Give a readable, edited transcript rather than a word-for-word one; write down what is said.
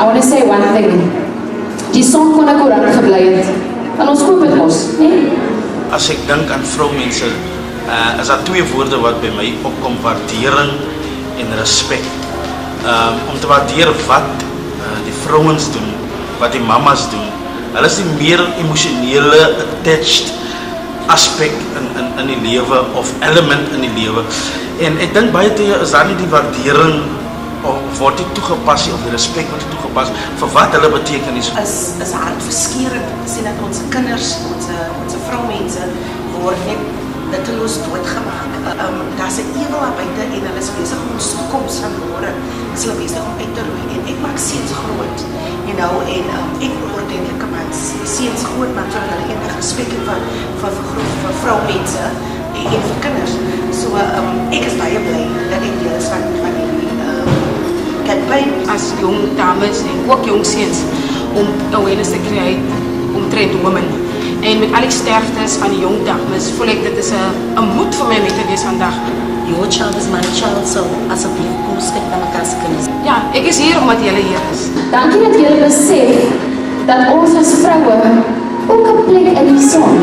I want to say one thing. Die son kon ek oor gebly het. En ons koop het mos, nee? As ek dink aan vroumense, is daar twee woorde wat by my opkom: waardering en respek. Om te waardeer wat die vrouens doen, wat die mamas doen. Hulle is die meer emosionele attached aspek in die lewe of element in die lewe. En ek dink baie keer is daar nie die waardering of word nie toegepas of die respek word nie toegepas vir wat hulle beteken is. Is hartverskeurend sien dat ons kinders, ons vroumense word net nutteloos doodgemaak. Daar's 'n ewel daar buite en hulle is besig om ons toekoms van môre. Is hulle besig om uit te roei en ek maak seuns groot. You know, en ek ordentlike mans, seuns groot maak sodat hulle enige respek het vir vroumense en vir kinders. So ek is baie bly dat ek deel is van hierdie campaign as jong dames en ook jong seuns om awareness te kry omtrent women. En met al die sterftes van die jong dames voel ek dit is 'n moed vir my om te wees vandag. Your child is my child, so asseblief kom kyk na mekaar se kinders. Ja, ek is hier omdat julle hier is. Dankie dat julle besef dat ons as vroue ook 'n plek in die son.